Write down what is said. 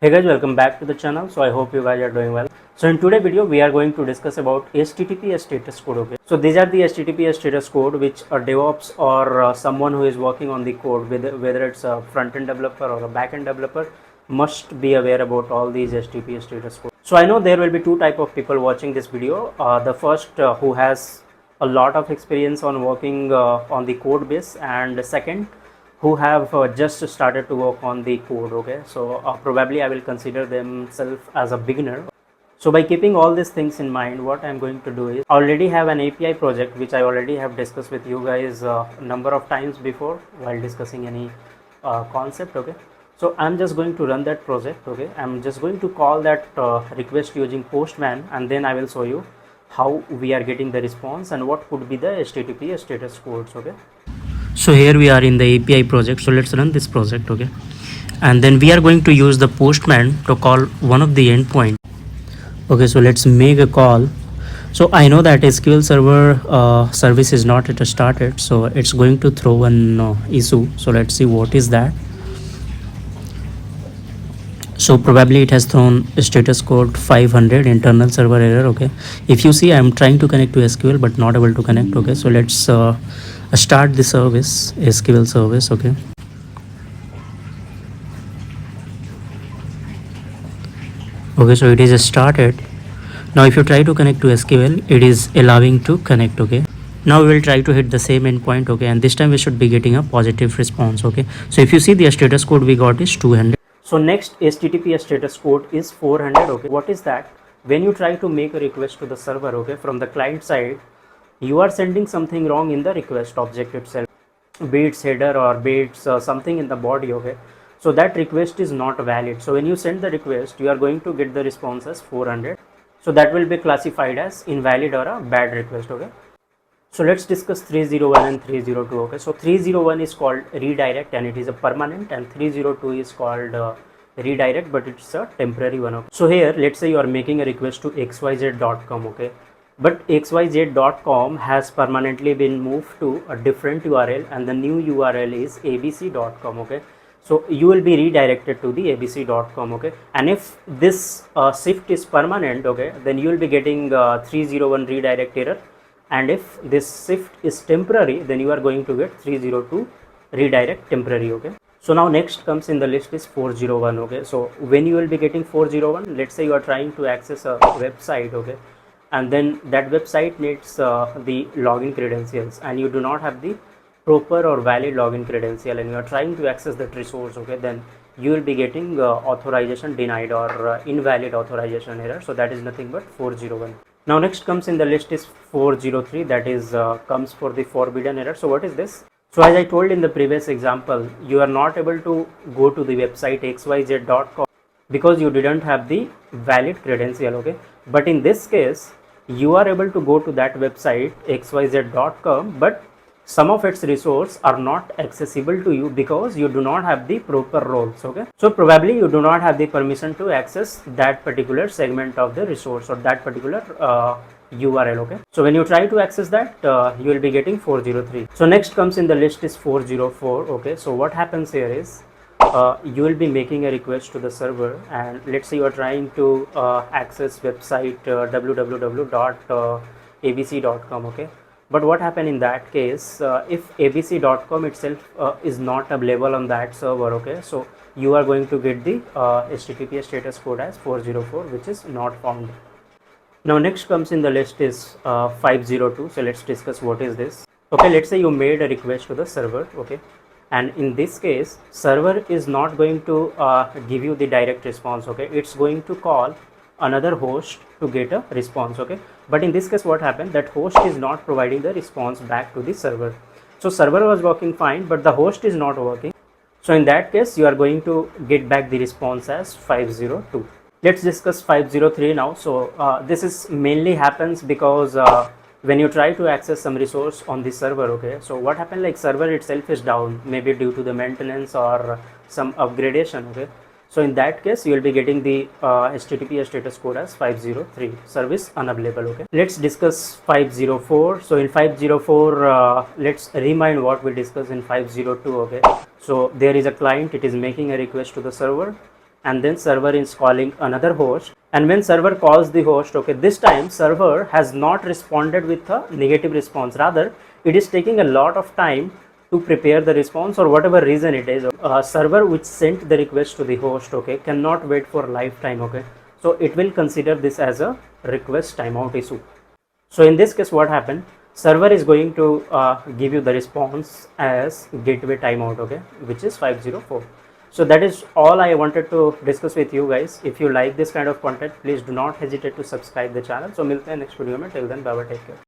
Hey guys, welcome back to the channel. So I hope you guys are doing well. So in today's video we are going to discuss about HTTP status code. Okay, so these are the HTTP status code which a DevOps or someone who is working on the code, whether it's a front-end developer or a back-end developer, must be aware about all these HTTP status code. So I know there will be two type of people watching this video. The first who has a lot of experience on working on the code base, and the second who have just started to work on the code. Okay, so probably I will consider themselves as a beginner. So by keeping all these things in mind, what I'm going to do is I already have an API project which I already have discussed with you guys a number of times before while discussing any concept. Okay, so I'm just going to run that project. Okay, I'm just going to call that request using Postman, and then I will show you how we are getting the response and what could be the HTTP status codes. Okay, so here we are in the API project, so let's run this project. Okay, and then we are going to use the Postman to call one of the endpoint. Okay, so let's make a call. So I know that SQL server service is not yet started, so it's going to throw an issue. So let's see what is that. So probably it has thrown status code 500 internal server error. Okay, if you see, I'm trying to connect to SQL but not able to connect. Okay, so let's start the service, SQL service. Okay, so it is started. Now if you try to connect to SQL, it is allowing to connect. Okay, now we will try to hit the same endpoint. Okay, and this time we should be getting a positive response. Okay, so if you see, the status code we got is 200. So next HTTP status code is 400. Okay, what is that? When you try to make a request to the server, okay, from the client side, you are sending something wrong in the request object itself, be it header or be it something in the body. Okay, so that request is not valid. So when you send the request, you are going to get the response as 400. So that will be classified as invalid or a bad request. Okay, so let's discuss 301 and 302. Okay, so 301 is called redirect and it is a permanent, and 302 is called redirect but it's a temporary one. Okay, so here let's say you are making a request to xyz.com. Okay, but xyz.com has permanently been moved to a different URL and the new URL is abc.com. Okay, so you will be redirected to the abc.com. Okay, and if this shift is permanent, okay, then you will be getting 301 redirect error, and if this shift is temporary, then you are going to get 302 redirect temporary. Okay, so now next comes in the list is 401. Okay, so when you will be getting 401, let's say you are trying to access a website. Okay, and then that website needs the login credentials and you do not have the proper or valid login credential and you are trying to access that resource. Okay, then you will be getting authorization denied or invalid authorization error. So that is nothing but 401. Now next comes in the list is 403, that is comes for the forbidden error. So what is this? So as I told in the previous example, you are not able to go to the website xyz.com because you didn't have the valid credential. Okay, but in this case you are able to go to that website xyz.com, but some of its resources are not accessible to you because you do not have the proper roles. Okay, so probably you do not have the permission to access that particular segment of the resource or that particular URL. Okay, so when you try to access that, you will be getting 403. So next comes in the list is 404. Okay, so what happens here is you will be making a request to the server, and let's say you are trying to access website www.abc.com. Okay, but what happened in that case, if abc.com itself is not available on that server. Okay, so you are going to get the HTTP status code as 404, which is not found. Now next comes in the list is 502. So let's discuss what is this. Okay, let's say you made a request to the server. Okay, and in this case server is not going to give you the direct response. Okay, it's going to call another host to get a response. Okay, but in this case what happened, that host is not providing the response back to the server. So server was working fine but the host is not working. So in that case you are going to get back the response as 502. Let's discuss 503 now. So this is mainly happens because when you try to access some resource on the server. Okay, so what happened, like server itself is down, maybe due to the maintenance or some upgradation. Okay, so in that case you will be getting the HTTP status code as 503, service unavailable. Okay, let's discuss 504. So in 504 let's remind what we discussed in 502. Okay, so there is a client, it is making a request to the server, and then server is calling another host, and when server calls the host, okay, this time server has not responded with a negative response, rather it is taking a lot of time to prepare the response, or whatever reason it is. Server which sent the request to the host, okay, cannot wait for lifetime, okay, so it will consider this as a request timeout issue. So in this case, what happened, server is going to give you the response as gateway timeout, okay, which is 504. So that is all I wanted to discuss with you guys. If you like this kind of content, please do not hesitate to subscribe the channel. So मिलते हैं next video में, till then bye bye, take care.